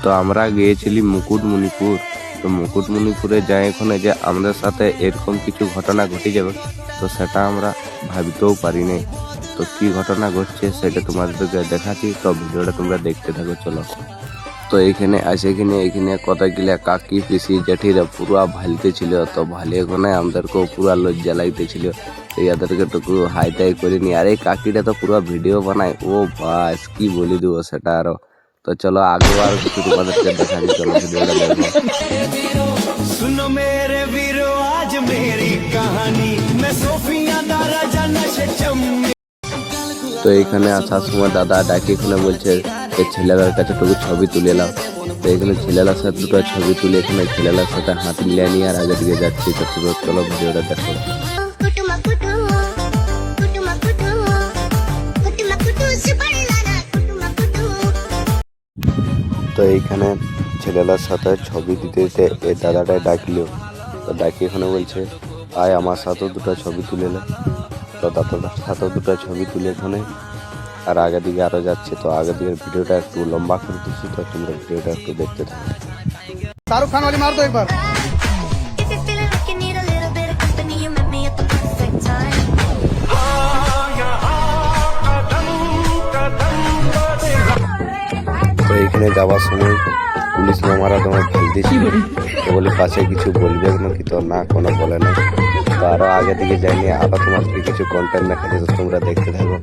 তো আমরা গিয়েছিলি মুকুটমণিপুর। তো মুকুটমণিপুরে যাই এখানে যে আমাদের সাথে এরকম কিছু ঘটনা ঘটে যাবে, তো সেটা আমরা ভাবতেও পারিনি। তো কি ঘটনা ঘটছে সেটা তোমাদেরকে দেখাচ্ছি, তো ভিডিওটা তোমরা দেখতে থাকো। চলো। তো এইখানে এইখানে কতগুলা কাকি পিসি জেঠিরা পুরা ভালতে ছিল। তো ভালে ওখানে আমাদেরকেও পুরা লজ্জা লাগতেছিল, এদেরকে টুকু হাইটাই করিনি। আর এই কাকিটা তো পুরো ভিডিও বানায়, ও বাস কি বলি দিব সেটা আরো। তো চলো আগে আর কিছু তোমাদেরকে দেখাচ্ছি, চলো ভিডিওটা দেখো। सुनो मेरे वीरो आज मेरी कहानी मैं सोफिया दा राजा नशे चम्मी। তো এইখানে আসার সময় দাদা ডাকি এখানে বলছে এই ছেলেটার কাছে টুকু ছবি তুলে নাও। তো এখানে ছেলেটার সাথে দুটো ছবি তুলে এখানে ছেলেটার সাথে হাত মিলিয়ে নিয়ে আর আগে দিকে যাচ্ছি। তো চলো ভিডিওটা দেখো। তো এইখানে ছেলেটার সাথে ছবি দিতে দিতে এই দাদাটাই ডাকলো। তো ডাকি এখানে বলছে আয় আমার সাথেও দুটো ছবি তুলে নে। তো দাদাটার সাথেও দুটো ছবি তুলে এখানে আর আগে দিকে আরো যাচ্ছে। তো আগে দিকের ভিডিওটা একটু লম্বা করে দিচ্ছি, তো তোমরা ভিডিওটা একটু দেখতে থাকো। शाहरुख खान वाली मार दो एक बार। তো এইখানে যাওয়ার সময় পুলিশ মামারা তোমার ফেলতেছিল, তো বলে পাশে কিছু বলবে নাকি, তো না কোনো বলে না। তো আরো আগে দিকে যাইনি, আরো তোমাদেরকে কিছু কন্টেন্ট দেখাচ্ছে, তো তোমরা দেখতে থাকো।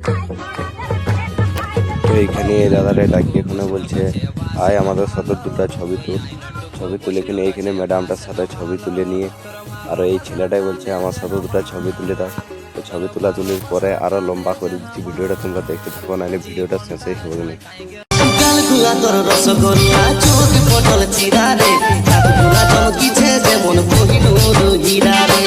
তো এইখানে দাদারে ডাকি এখানে বলছে আয় আমাদের সাথে দুটো ছবি তুলে এখানে এইখানে ম্যাডামটার সাথে ছবি তুলে নিয়ে আর এই ছেলেটাই বলছে আমার সাথে দুটো ছবি তুলে দাও। তো ছবি তুলির পরে আরো লম্বা করে দিচ্ছি, ভিডিওটা তোমরা দেখতে থাকো, নাহলে ভিডিওটা শেষই হবে না। রসগোল্লা চোখ পটল চিরা রে গুলা চমকিছে যেমন কোহিনুর হীরা রে।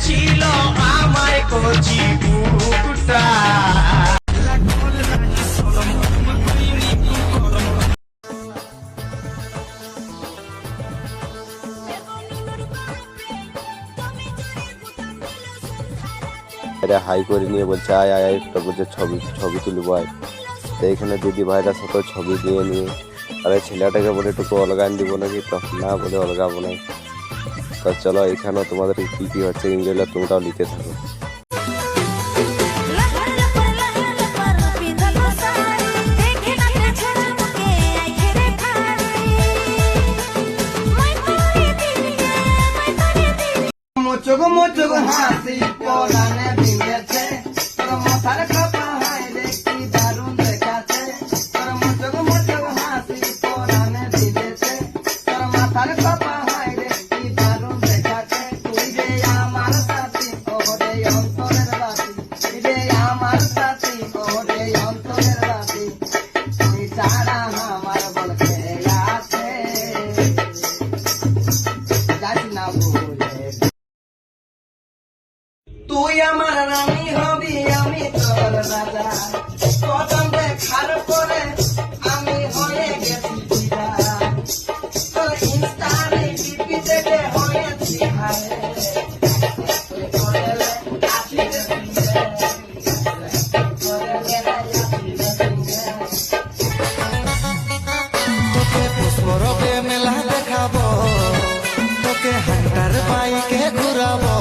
ছিল আমায় কচি বুকুটা। হাই করে নিয়ে বলছে আয় আয় একটা বলছে ছবি তুলব আয়। তো এখানে দিদি ভাইরা সাথে ছবি নিয়ে আর এই ছেলেটাকে বলে একটু অলগান দিব নাকি, তো না বলে অলগাবো না। তো চলো এখানেও তোমাদের কি কি হচ্ছে এনজয়টা তোমরাও নিতে থাকো। মোচক মোচক হাসি পরানে ভিঙেছে তোর মাথার কথা হয় রে কি দারুণ দেখাচ্ছে। তোর মোচক মোচক হাসি পরানে ভিঙেছে তোর মাথার কথা হয় রে কি দারুণ দেখাচ্ছে। তুই রে আমার সাথী ওরে অন্তরের বাতি, তুই রে আমার সাথী ওরে অন্তরের বাতি, তুই ছাড়া আমার বলতে আছে যাই না ভুলে। তুই আমার রানী হবি আমি তোর রাজা, কদম দেখার পরে আমি হয়ে গেছি ফিদা। তোর ইনস্টারে ডিপি দেখে হয়েছি হায় তোকে পুষ্পরবে মেলা দেখাবো, তোকে হান্টার বাইকে ঘুরাবো।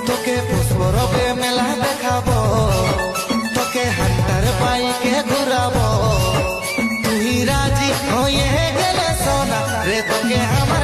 তোকে পুষ্পরবে মেলা দেখাবো, তোকে হান্টার বাইকে ঘুরাবো। তুই রাজি হয়ে গেলে সোনা রে তোকে আমার